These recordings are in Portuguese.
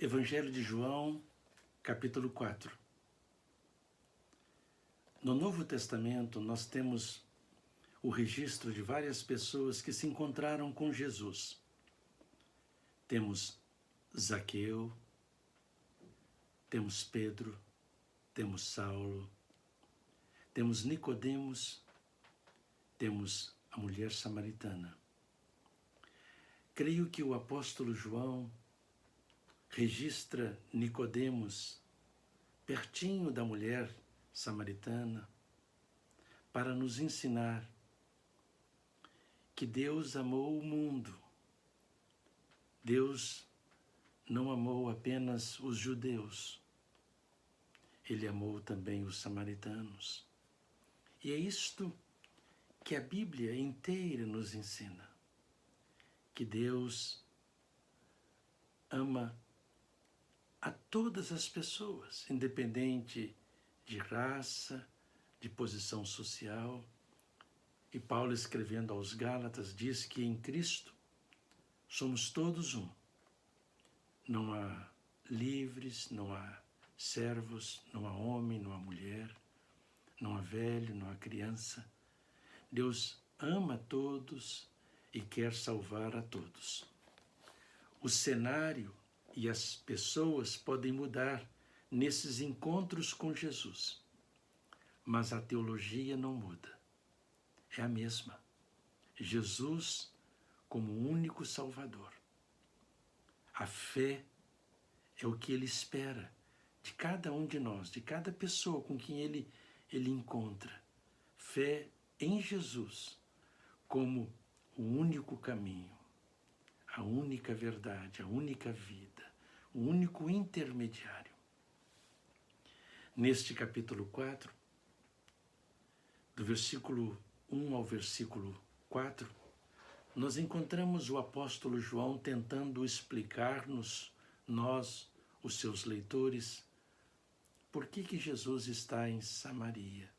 Evangelho de João, capítulo 4. No Novo Testamento, nós temos o registro de várias pessoas que se encontraram com Jesus. Temos Zaqueu, temos Pedro, temos Saulo, temos Nicodemos, temos a mulher samaritana. Creio que o apóstolo João registra Nicodemos pertinho da mulher samaritana para nos ensinar que Deus amou o mundo. Deus não amou apenas os judeus, Ele amou também os samaritanos. E é isto que a Bíblia inteira nos ensina, que Deus ama a todas as pessoas, independente de raça, de posição social. E Paulo, escrevendo aos Gálatas, diz que em Cristo somos todos um. Não há livres, não há servos, não há homem, não há mulher, não há velho, não há criança. Deus ama a todos e quer salvar a todos. O cenário e as pessoas podem mudar nesses encontros com Jesus, mas a teologia não muda. É a mesma. Jesus como o único Salvador. A fé é o que Ele espera de cada um de nós, de cada pessoa com quem Ele encontra. Fé em Jesus como o único caminho, a única verdade, a única vida, o único intermediário. Neste capítulo 4, do versículo 1 ao versículo 4, nós encontramos o apóstolo João tentando explicar-nos, nós, os seus leitores, por que Jesus está em Samaria.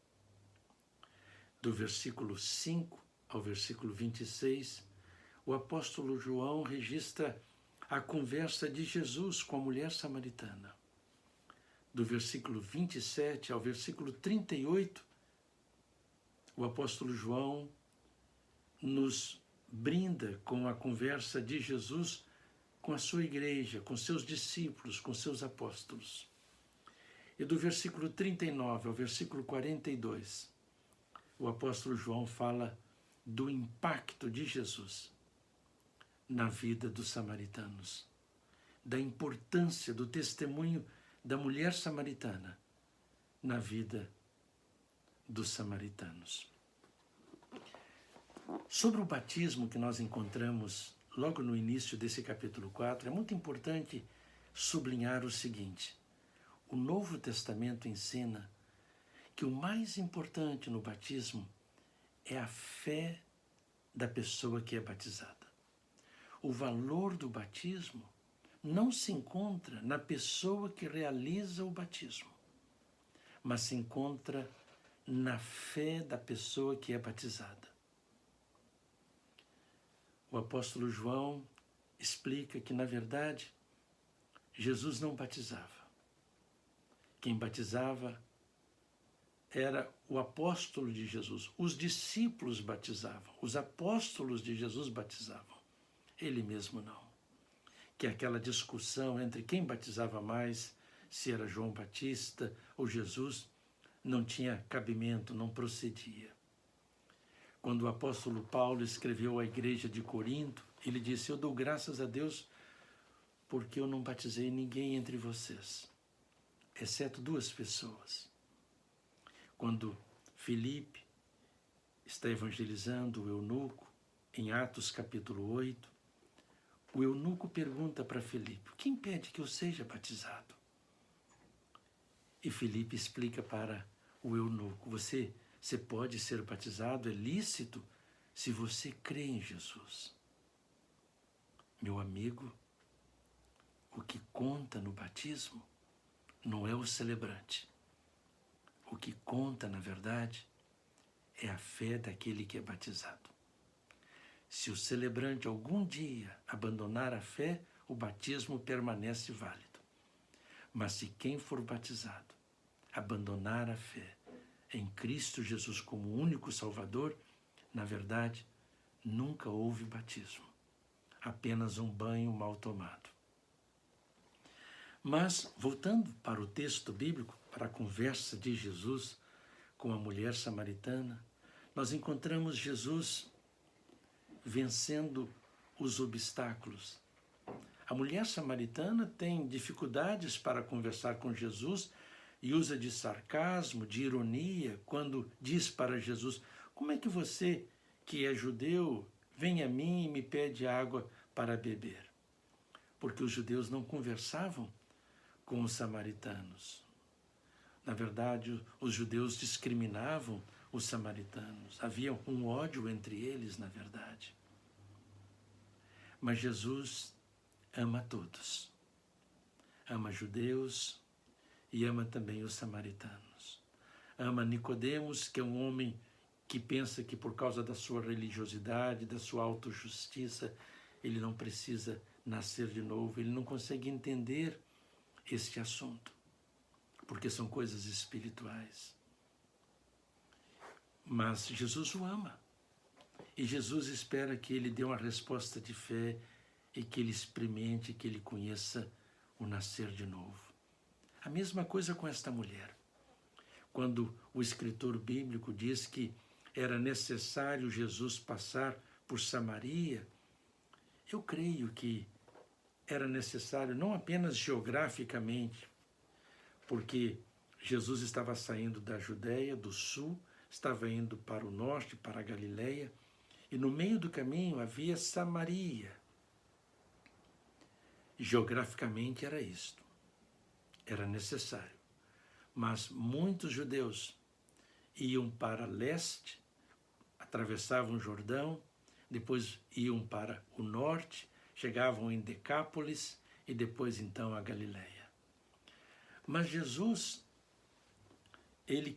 Do versículo 5 ao versículo 26, o apóstolo João registra a conversa de Jesus com a mulher samaritana. Do versículo 27 ao versículo 38, o apóstolo João nos brinda com a conversa de Jesus com a sua igreja, com seus discípulos, com seus apóstolos. E do versículo 39 ao versículo 42, o apóstolo João fala do impacto de Jesus na vida dos samaritanos, da importância do testemunho da mulher samaritana na vida dos samaritanos. Sobre o batismo que nós encontramos logo no início desse capítulo 4, é muito importante sublinhar o seguinte: o Novo Testamento ensina que o mais importante no batismo é a fé da pessoa que é batizada. O valor do batismo não se encontra na pessoa que realiza o batismo, mas se encontra na fé da pessoa que é batizada. O apóstolo João explica que, na verdade, Jesus não batizava. Quem batizava era o apóstolo de Jesus. Os discípulos batizavam, os apóstolos de Jesus batizavam. Ele mesmo não. Que aquela discussão entre quem batizava mais, se era João Batista ou Jesus, não tinha cabimento, não procedia. Quando o apóstolo Paulo escreveu à igreja de Corinto, ele disse: eu dou graças a Deus porque eu não batizei ninguém entre vocês, exceto 2 pessoas. Quando Filipe está evangelizando o eunuco, em Atos capítulo 8, o eunuco pergunta para Filipe: o que impede que eu seja batizado? E Filipe explica para o eunuco: você pode ser batizado, é lícito, se você crê em Jesus. Meu amigo, o que conta no batismo não é o celebrante. O que conta, na verdade, é a fé daquele que é batizado. Se o celebrante algum dia abandonar a fé, o batismo permanece válido. Mas se quem for batizado abandonar a fé em Cristo Jesus como único Salvador, na verdade, nunca houve batismo, apenas um banho mal tomado. Mas, voltando para o texto bíblico, para a conversa de Jesus com a mulher samaritana, nós encontramos Jesus vencendo os obstáculos. A mulher samaritana tem dificuldades para conversar com Jesus e usa de sarcasmo, de ironia, quando diz para Jesus: como é que você, que é judeu, vem a mim e me pede água para beber? Porque os judeus não conversavam com os samaritanos. Na verdade, os judeus discriminavam os samaritanos. Havia um ódio entre eles, na verdade. Mas Jesus ama todos. Ama judeus e ama também os samaritanos. Ama Nicodemos, que é um homem que pensa que por causa da sua religiosidade, da sua autojustiça, ele não precisa nascer de novo, ele não consegue entender este assunto, porque são coisas espirituais. Mas Jesus o ama. E Jesus espera que ele dê uma resposta de fé e que ele experimente, que ele conheça o nascer de novo. A mesma coisa com esta mulher. Quando o escritor bíblico diz que era necessário Jesus passar por Samaria, eu creio que era necessário não apenas geograficamente, porque Jesus estava saindo da Judéia, do sul, estava indo para o norte, para a Galileia, e no meio do caminho havia Samaria. Geograficamente era isto, era necessário. Mas muitos judeus iam para leste, atravessavam o Jordão, depois iam para o norte, chegavam em Decápolis e depois então a Galileia. Mas Jesus, ele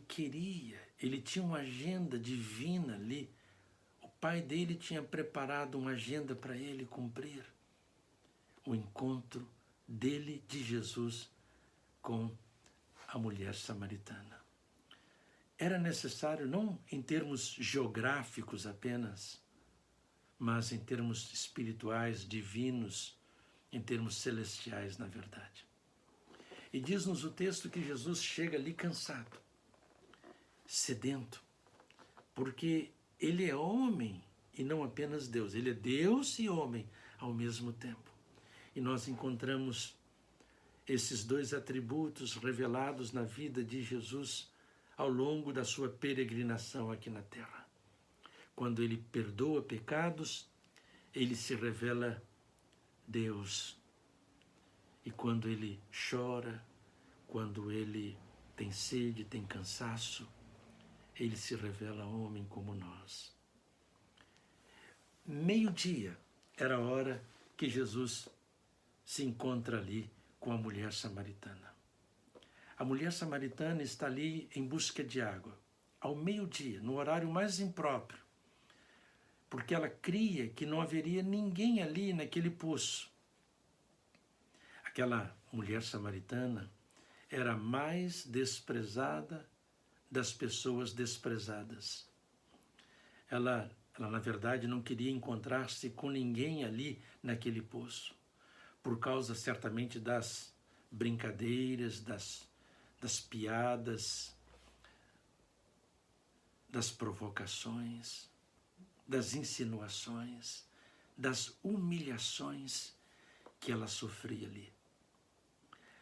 tinha uma agenda divina ali. O pai dele tinha preparado uma agenda para ele cumprir. O encontro dele, de Jesus, com a mulher samaritana. Era necessário, não em termos geográficos apenas, mas em termos espirituais, divinos, em termos celestiais, na verdade. E diz-nos o texto que Jesus chega ali cansado, sedento, porque ele é homem e não apenas Deus. Ele é Deus e homem ao mesmo tempo. E nós encontramos esses dois atributos revelados na vida de Jesus ao longo da sua peregrinação aqui na terra. Quando ele perdoa pecados, ele se revela Deus. E quando ele chora, quando ele tem sede, tem cansaço, ele se revela homem como nós. Meio-dia era a hora que Jesus se encontra ali com a mulher samaritana. A mulher samaritana está ali em busca de água, ao meio-dia, no horário mais impróprio, porque ela cria que não haveria ninguém ali naquele poço. Aquela mulher samaritana era a mais desprezada das pessoas desprezadas. Ela, na verdade, não queria encontrar-se com ninguém ali naquele poço, por causa certamente das brincadeiras, das piadas, das provocações, das insinuações, das humilhações que ela sofria ali.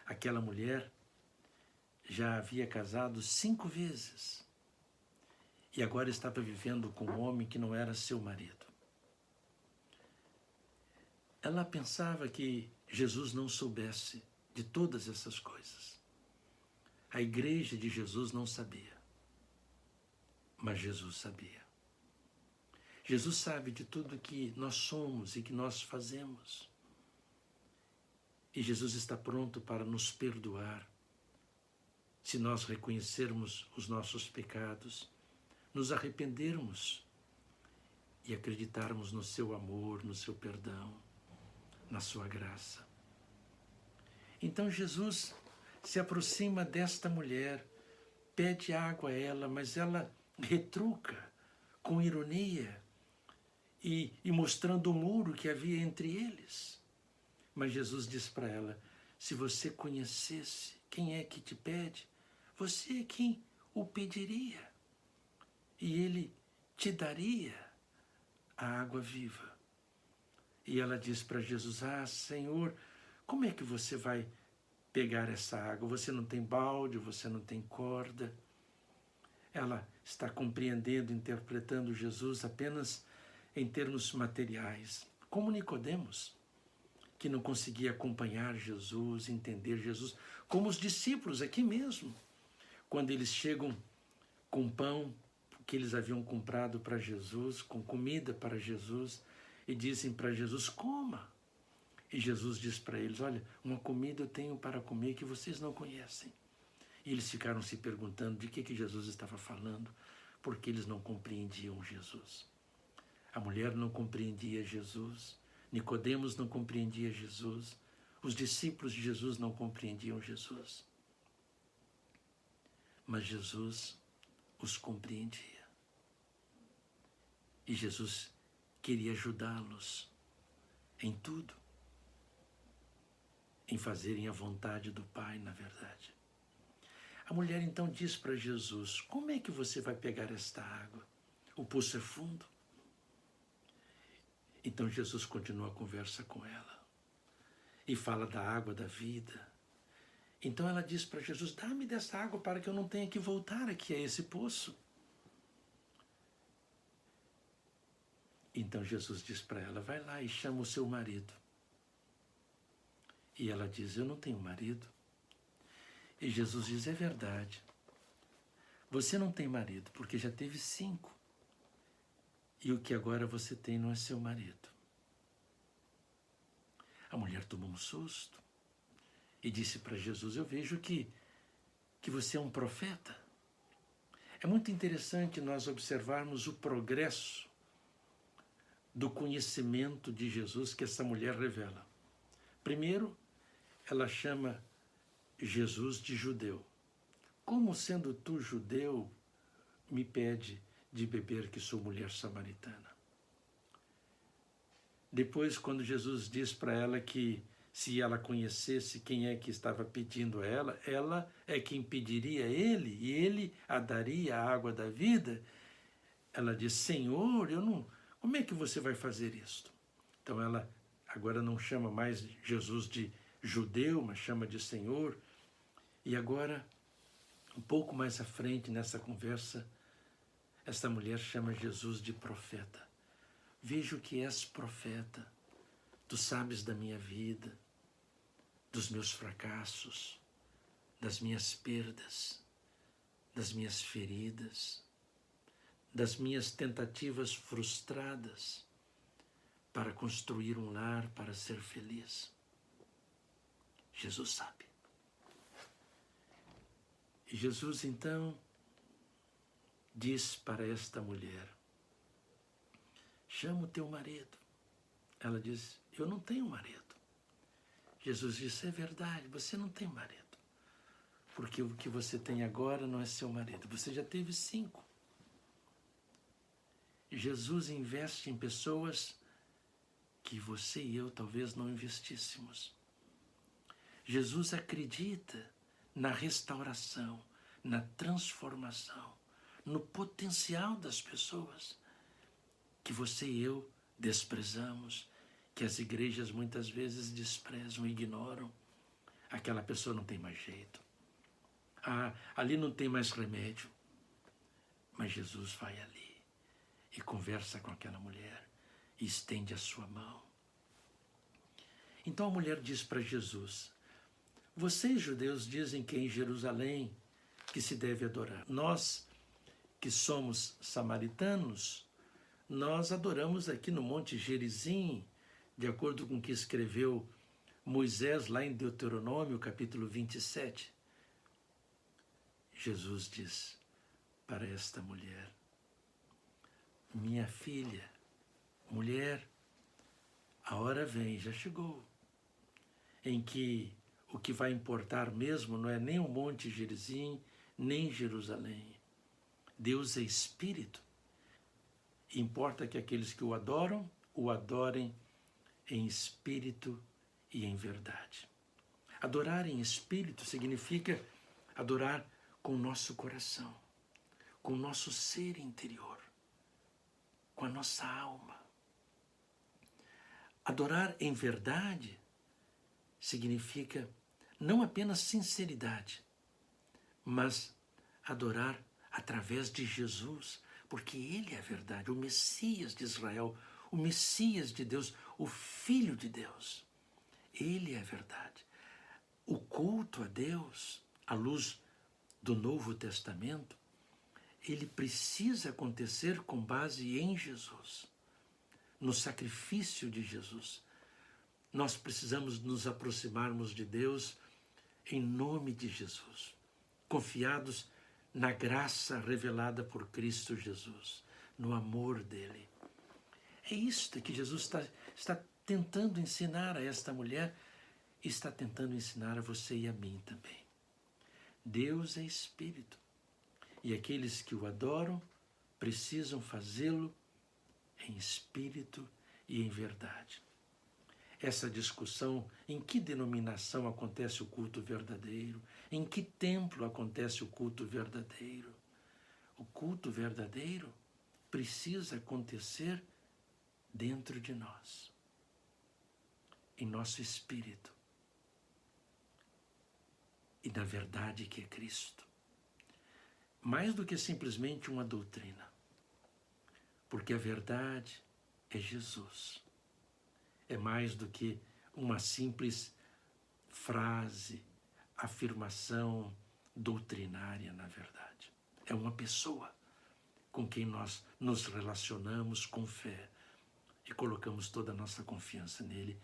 Aquela mulher já havia casado 5 vezes e agora estava vivendo com um homem que não era seu marido. Ela pensava que Jesus não soubesse de todas essas coisas. A igreja de Jesus não sabia, mas Jesus sabia. Jesus sabe de tudo que nós somos e que nós fazemos. E Jesus está pronto para nos perdoar se nós reconhecermos os nossos pecados, nos arrependermos e acreditarmos no seu amor, no seu perdão, na sua graça. Então Jesus se aproxima desta mulher, pede água a ela, mas ela retruca com ironia e mostrando o muro que havia entre eles. Mas Jesus diz para ela: se você conhecesse quem é que te pede, você é quem o pediria, e ele te daria a água viva. E ela diz para Jesus: ah, Senhor, como é que você vai pegar essa água? Você não tem balde, você não tem corda. Ela está compreendendo, interpretando Jesus apenas em termos materiais, como Nicodemos, que não conseguia acompanhar Jesus, entender Jesus, como os discípulos aqui mesmo, quando eles chegam com pão que eles haviam comprado para Jesus, com comida para Jesus, e dizem para Jesus: coma. E Jesus diz para eles: olha, uma comida eu tenho para comer que vocês não conhecem. E eles ficaram se perguntando de que Jesus estava falando, porque eles não compreendiam Jesus. A mulher não compreendia Jesus, Nicodemos não compreendia Jesus, os discípulos de Jesus não compreendiam Jesus. Mas Jesus os compreendia. E Jesus queria ajudá-los em tudo, em fazerem a vontade do Pai, na verdade. A mulher então diz para Jesus: como é que você vai pegar esta água? O poço é fundo. Então Jesus continua a conversa com ela e fala da água da vida. Então ela diz para Jesus: dá-me dessa água para que eu não tenha que voltar aqui a esse poço. Então Jesus diz para ela: vai lá e chama o seu marido. E ela diz: eu não tenho marido. E Jesus diz: é verdade. Você não tem marido porque já teve 5. E o que agora você tem não é seu marido. A mulher tomou um susto e disse para Jesus: eu vejo que você é um profeta. É muito interessante nós observarmos o progresso do conhecimento de Jesus que essa mulher revela. Primeiro, ela chama Jesus de judeu. Como sendo tu judeu, me pede de beber que sou mulher samaritana? Depois, quando Jesus diz para ela que se ela conhecesse quem é que estava pedindo a ela é quem pediria a ele, e ele a daria a água da vida, ela diz: Senhor, como é que você vai fazer isto? Então ela agora não chama mais Jesus de judeu, mas chama de Senhor. E agora, um pouco mais à frente nessa conversa, essa mulher chama Jesus de profeta. Vejo que és profeta, tu sabes da minha vida, dos meus fracassos, das minhas perdas, das minhas feridas, das minhas tentativas frustradas para construir um lar, para ser feliz. Jesus sabe. E Jesus então diz para esta mulher: chama o teu marido. Ela diz: eu não tenho marido. Jesus disse: é verdade, você não tem marido. Porque o que você tem agora não é seu marido. Você já teve 5. Jesus investe em pessoas que você e eu talvez não investíssemos. Jesus acredita na restauração, na transformação, no potencial das pessoas que você e eu desprezamos, que as igrejas muitas vezes desprezam, ignoram. Aquela pessoa não tem mais jeito. Ah, ali não tem mais remédio. Mas Jesus vai ali e conversa com aquela mulher e estende a sua mão. Então a mulher diz para Jesus: vocês, judeus, dizem que é em Jerusalém que se deve adorar. Nós, que somos samaritanos, nós adoramos aqui no Monte Gerizim, de acordo com o que escreveu Moisés lá em Deuteronômio, capítulo 27. Jesus diz para esta mulher: minha filha, mulher, a hora vem, já chegou, em que o que vai importar mesmo não é nem o Monte Gerizim, nem Jerusalém. Deus é Espírito. Importa que aqueles que o adorem em espírito e em verdade. Adorar em espírito significa adorar com o nosso coração, com o nosso ser interior, com a nossa alma. Adorar em verdade significa não apenas sinceridade, mas adorar através de Jesus, porque Ele é a verdade, o Messias de Israel, o Messias de Deus, o Filho de Deus. Ele é a verdade. O culto a Deus, à luz do Novo Testamento, ele precisa acontecer com base em Jesus, no sacrifício de Jesus. Nós precisamos nos aproximarmos de Deus em nome de Jesus, confiados na graça revelada por Cristo Jesus, no amor dele. É isto que Jesus está tentando ensinar a esta mulher, e está tentando ensinar a você e a mim também. Deus é Espírito, e aqueles que o adoram precisam fazê-lo em espírito e em verdade. Essa discussão, em que denominação acontece o culto verdadeiro, em que templo acontece o culto verdadeiro. O culto verdadeiro precisa acontecer dentro de nós, em nosso espírito, e na verdade que é Cristo. Mais do que simplesmente uma doutrina, porque a verdade é Jesus. É mais do que uma simples frase, afirmação doutrinária, na verdade. É uma pessoa com quem nós nos relacionamos com fé e colocamos toda a nossa confiança nele,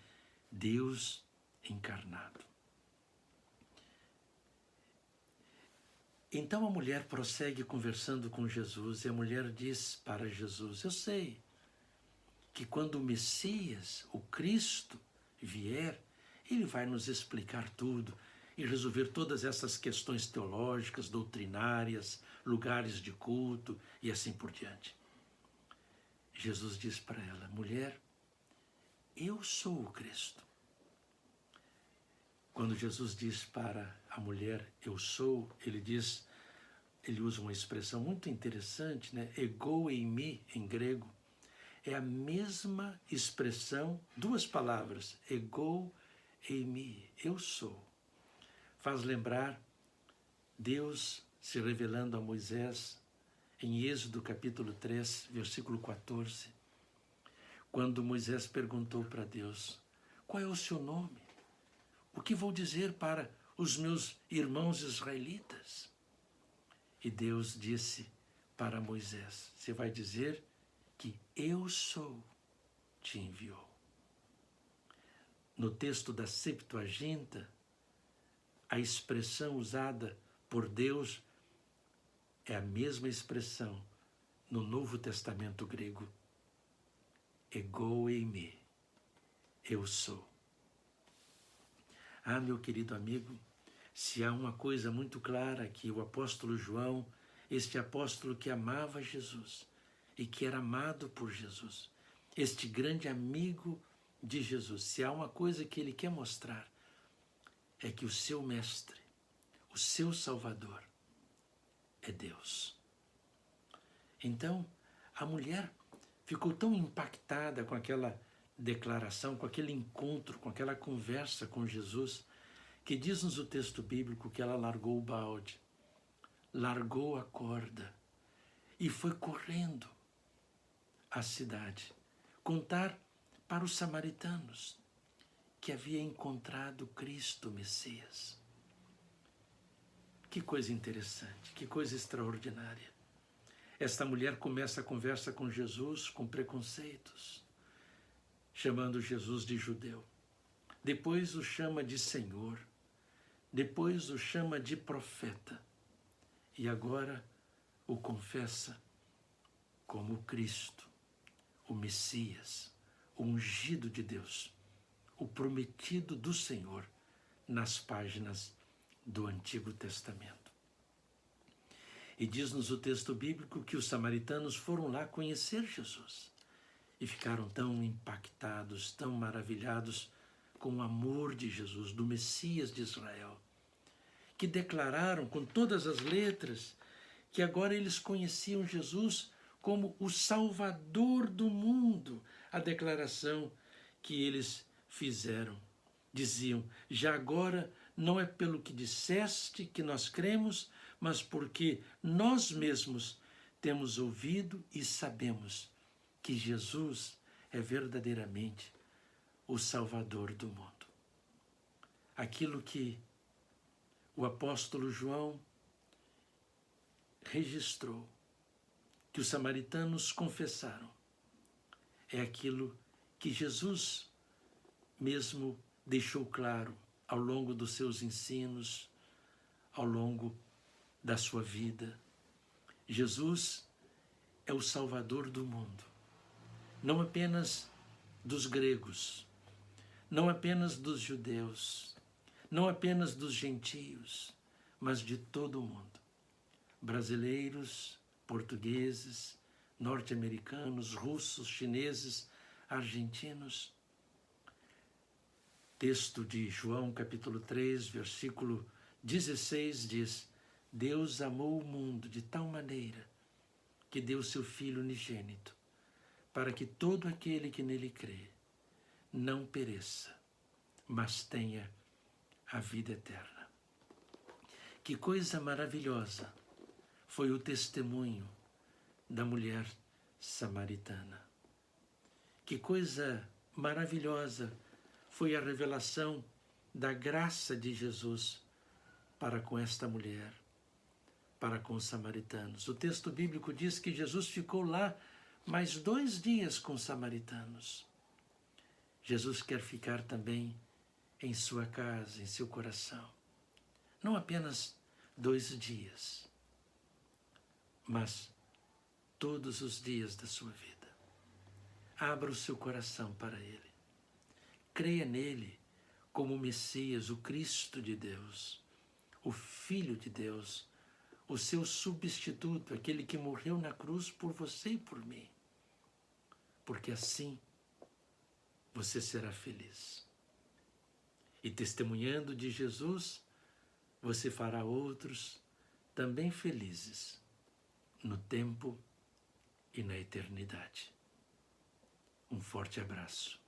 Deus encarnado. Então a mulher prossegue conversando com Jesus e a mulher diz para Jesus: eu sei que quando o Messias, o Cristo, vier, ele vai nos explicar tudo e resolver todas essas questões teológicas, doutrinárias, lugares de culto e assim por diante. Jesus diz para ela: mulher, eu sou o Cristo. Quando Jesus diz para a mulher, eu sou, ele usa uma expressão muito interessante, né? Ego eimi, em grego. É a mesma expressão, duas palavras, ego eimi, eu sou. Faz lembrar Deus se revelando a Moisés em Êxodo capítulo 3, versículo 14, quando Moisés perguntou para Deus: qual é o seu nome? O que vou dizer para os meus irmãos israelitas? E Deus disse para Moisés: você vai dizer que eu sou te enviou. No texto da Septuaginta, a expressão usada por Deus é a mesma expressão no Novo Testamento grego. Ego eimi, eu sou. Ah, meu querido amigo, se há uma coisa muito clara que o apóstolo João, este apóstolo que amava Jesus e que era amado por Jesus, este grande amigo de Jesus, se há uma coisa que ele quer mostrar, é que o seu mestre, o seu Salvador, é Deus. Então, a mulher ficou tão impactada com aquela declaração, com aquele encontro, com aquela conversa com Jesus, que diz-nos o texto bíblico que ela largou o balde, largou a corda e foi correndo à cidade contar para os samaritanos que havia encontrado Cristo Messias. Que coisa interessante, que coisa extraordinária. Esta mulher começa a conversa com Jesus com preconceitos, chamando Jesus de judeu. Depois o chama de Senhor. Depois o chama de profeta. E agora o confessa como o Cristo, o Messias, o ungido de Deus, o prometido do Senhor, nas páginas do Antigo Testamento. E diz-nos o texto bíblico que os samaritanos foram lá conhecer Jesus e ficaram tão impactados, tão maravilhados com o amor de Jesus, do Messias de Israel, que declararam com todas as letras que agora eles conheciam Jesus como o Salvador do mundo. A declaração que eles fizeram. Diziam: já agora não é pelo que disseste que nós cremos, mas porque nós mesmos temos ouvido e sabemos que Jesus é verdadeiramente o Salvador do mundo. Aquilo que o apóstolo João registrou, que os samaritanos confessaram, é aquilo que Jesus mesmo deixou claro ao longo dos seus ensinos, ao longo da sua vida. Jesus é o Salvador do mundo, não apenas dos gregos, não apenas dos judeus, não apenas dos gentios, mas de todo o mundo. Brasileiros, portugueses, norte-americanos, russos, chineses, argentinos. Texto de João, capítulo 3, versículo 16 diz: Deus amou o mundo de tal maneira que deu seu Filho unigênito, para que todo aquele que nele crê não pereça, mas tenha a vida eterna. Que coisa maravilhosa foi o testemunho da mulher samaritana. Que coisa maravilhosa foi a revelação da graça de Jesus para com esta mulher, para com os samaritanos. O texto bíblico diz que Jesus ficou lá mais 2 dias com os samaritanos. Jesus quer ficar também em sua casa, em seu coração. Não apenas 2 dias, mas todos os dias da sua vida. Abra o seu coração para Ele. Creia nele como o Messias, o Cristo de Deus, o Filho de Deus, o seu substituto, aquele que morreu na cruz por você e por mim. Porque assim você será feliz. E testemunhando de Jesus, você fará outros também felizes no tempo e na eternidade. Um forte abraço.